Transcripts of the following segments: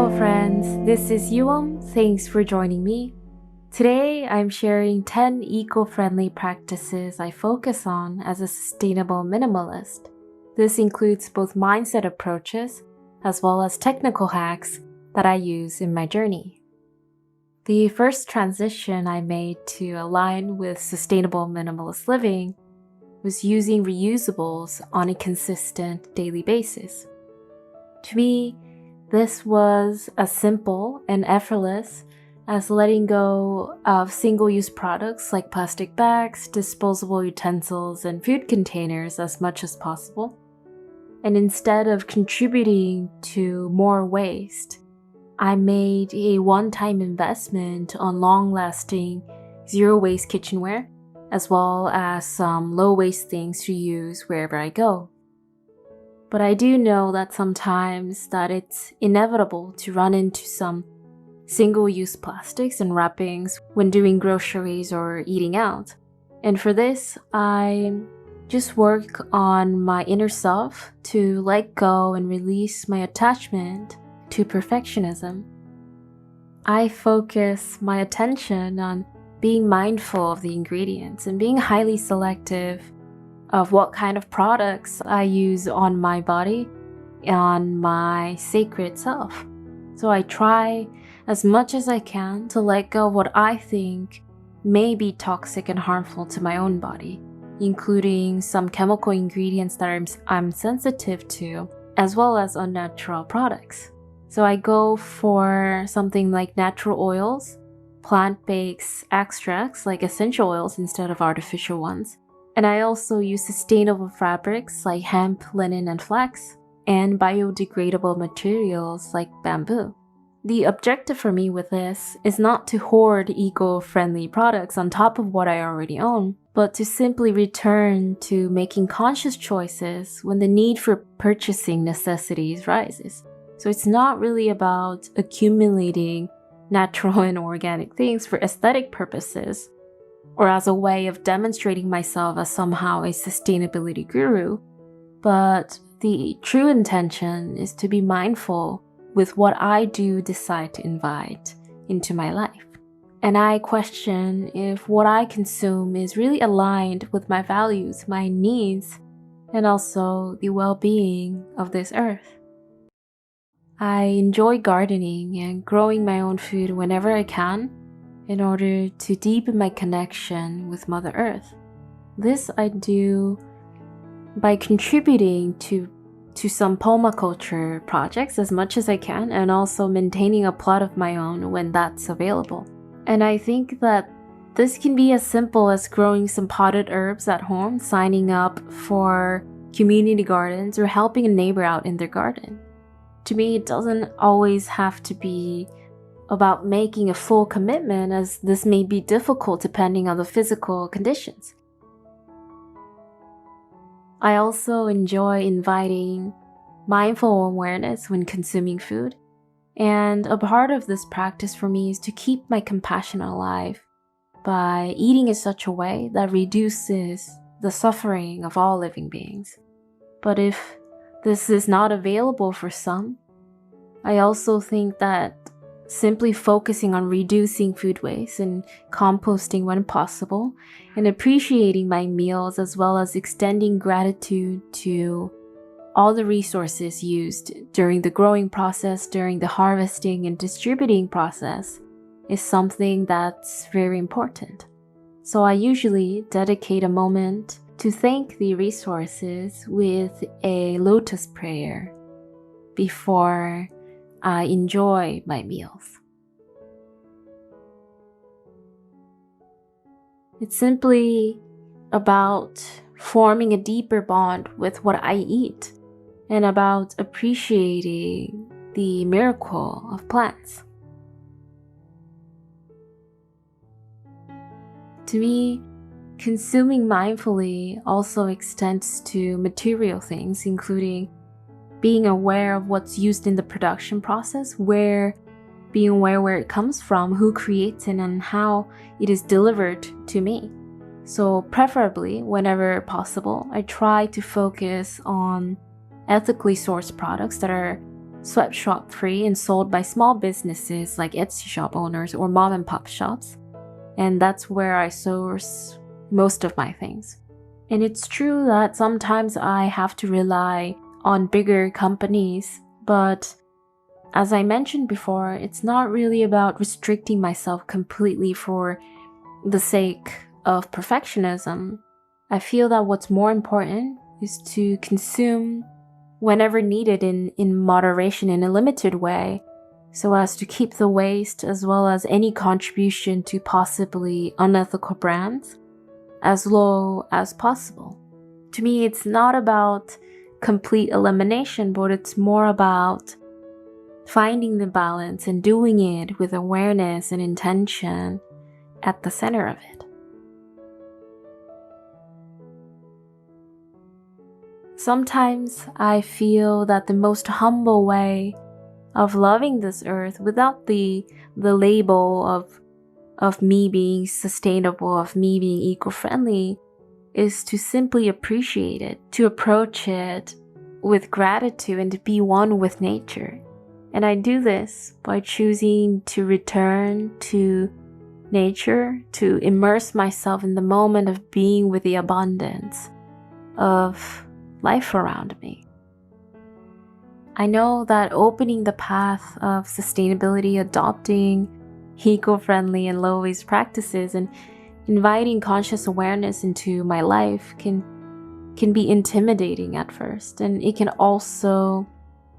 Hello friends, this is Youheum. Thanks for joining me. Today I'm sharing 10 eco-friendly practices I focus on as a sustainable minimalist. This includes both mindset approaches as well as technical hacks that I use in my journey. The first transition I made to align with sustainable minimalist living was using reusables on a consistent daily basis. To me, this was as simple and effortless as letting go of single-use products like plastic bags, disposable utensils, and food containers as much as possible. And instead of contributing to more waste, I made a one-time investment on long-lasting, zero-waste kitchenware, as well as some low-waste things to use wherever I go. But I do know that sometimes that it's inevitable to run into some single-use plastics and wrappings when doing groceries or eating out. And for this, I just work on my inner self to let go and release my attachment to perfectionism. I focus my attention on being mindful of the ingredients and being highly selective of what kind of products I use on my body, on my sacred self. So I try as much as I can to let go of what I think may be toxic and harmful to my own body, including some chemical ingredients that I'm sensitive to, as well as unnatural products. So I go for something like natural oils, plant-based extracts like essential oils instead of artificial ones. And I also use sustainable fabrics like hemp, linen, and flax, and biodegradable materials like bamboo. The objective for me with this is not to hoard eco-friendly products on top of what I already own, but to simply return to making conscious choices when the need for purchasing necessities rises. So it's not really about accumulating natural and organic things for aesthetic purposes, or as a way of demonstrating myself as somehow a sustainability guru, but the true intention is to be mindful with what I do decide to invite into my life. And I question if what I consume is really aligned with my values, my needs, and also the well-being of this earth. I enjoy gardening and growing my own food whenever I can, in order to deepen my connection with Mother Earth. This I do by contributing to some permaculture projects as much as I can, and also maintaining a plot of my own when that's available. And I think that this can be as simple as growing some potted herbs at home, signing up for community gardens, or helping a neighbor out in their garden. To me, it doesn't always have to be about making a full commitment, as this may be difficult depending on the physical conditions. I also enjoy inviting mindful awareness when consuming food, and a part of this practice for me is to keep my compassion alive by eating in such a way that reduces the suffering of all living beings. But if this is not available for some, I also think that simply focusing on reducing food waste and composting when possible, and appreciating my meals, as well as extending gratitude to all the resources used during the growing process, during the harvesting and distributing process, is something that's very important. So I usually dedicate a moment to thank the resources with a lotus prayer before I enjoy my meals. It's simply about forming a deeper bond with what I eat, and about appreciating the miracle of plants. To me, consuming mindfully also extends to material things, including being aware of what's used in the production process, being aware where it comes from, who creates it, and how it is delivered to me. So preferably, whenever possible, I try to focus on ethically sourced products that are sweatshop free and sold by small businesses like Etsy shop owners or mom and pop shops. And that's where I source most of my things. And it's true that sometimes I have to rely on bigger companies, but as I mentioned before, it's not really about restricting myself completely for the sake of perfectionism. I feel that what's more important is to consume whenever needed in moderation in a limited way, so as to keep the waste as well as any contribution to possibly unethical brands as low as possible. To me, it's not about complete elimination, but it's more about finding the balance and doing it with awareness and intention at the center of it. Sometimes I feel that the most humble way of loving this earth without the label of me being sustainable, of me being eco-friendly, is to simply appreciate it, to approach it with gratitude and to be one with nature. And I do this by choosing to return to nature, to immerse myself in the moment of being with the abundance of life around me. I know that opening the path of sustainability, adopting eco-friendly and low-waste practices, and inviting conscious awareness into my life can be intimidating at first, and it can also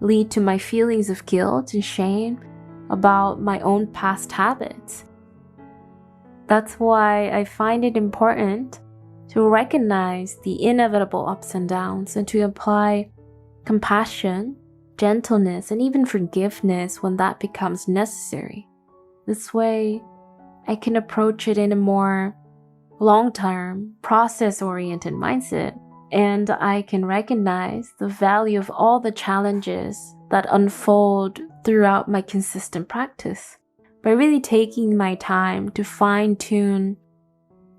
lead to my feelings of guilt and shame about my own past habits. That's why I find it important to recognize the inevitable ups and downs and to apply compassion, gentleness, and even forgiveness when that becomes necessary. This way, I can approach it in a more long-term, process-oriented mindset, and I can recognize the value of all the challenges that unfold throughout my consistent practice by really taking my time to fine-tune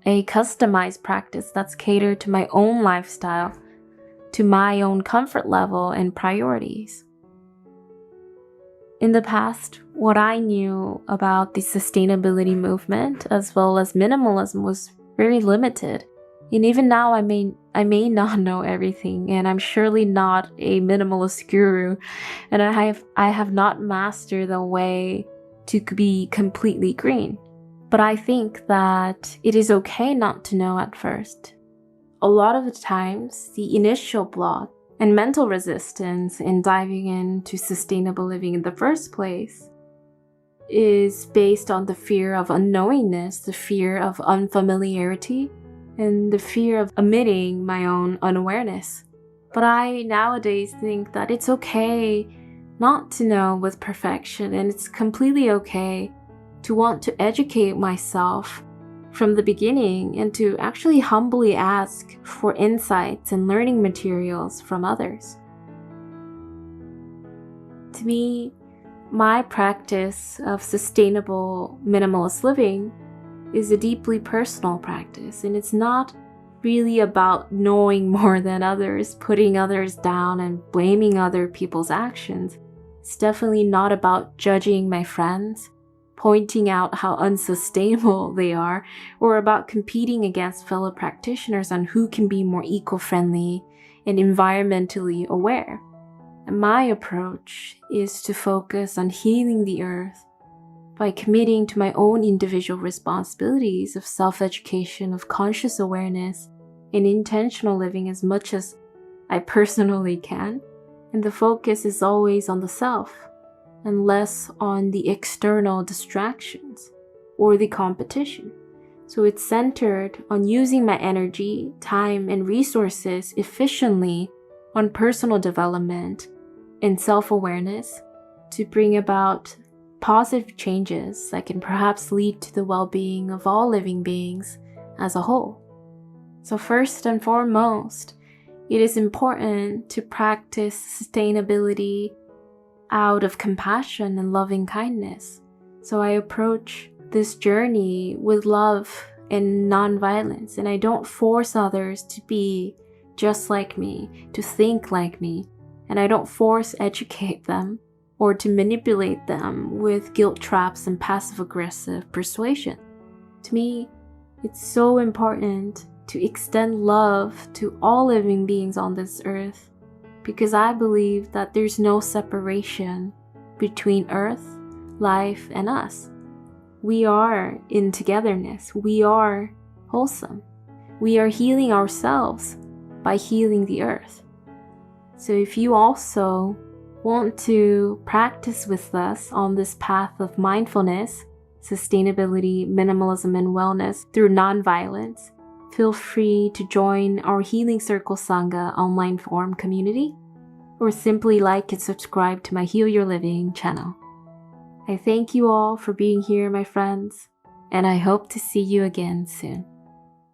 a customized practice that's catered to my own lifestyle, to my own comfort level and priorities. In the past, what I knew about the sustainability movement as well as minimalism was very limited. And even now I may not know everything, and I'm surely not a minimalist guru, and I have not mastered the way to be completely green. But I think that it is okay not to know at first. A lot of the times, the initial block and mental resistance in diving into sustainable living in the first place is based on the fear of unknowingness, the fear of unfamiliarity, and the fear of admitting my own unawareness. But I nowadays think that it's okay not to know with perfection, and it's completely okay to want to educate myself from the beginning and to actually humbly ask for insights and learning materials from others. To me, my practice of sustainable minimalist living is a deeply personal practice, and it's not really about knowing more than others, putting others down, and blaming other people's actions. It's definitely not about judging my friends, pointing out how unsustainable they are, or about competing against fellow practitioners on who can be more eco-friendly and environmentally aware. And my approach is to focus on healing the earth by committing to my own individual responsibilities of self-education, of conscious awareness, and intentional living as much as I personally can. And the focus is always on the self, and less on the external distractions or the competition. So it's centered on using my energy, time, and resources efficiently on personal development and self-awareness to bring about positive changes that can perhaps lead to the well-being of all living beings as a whole. So first and foremost, it is important to practice sustainability out of compassion and loving kindness. So I approach this journey with love and non-violence, and I don't force others to be just like me, to think like me, and I don't force educate them or to manipulate them with guilt traps and passive-aggressive persuasion. To me, it's so important to extend love to all living beings on this earth, because I believe that there's no separation between earth, life, and us. We are in togetherness. We are wholesome. We are healing ourselves by healing the earth. So if you also want to practice with us on this path of mindfulness, sustainability, minimalism, and wellness through nonviolence, feel free to join our Healing Circle Sangha online forum community, or simply like and subscribe to my Heal Your Living channel. I thank you all for being here, my friends, and I hope to see you again soon.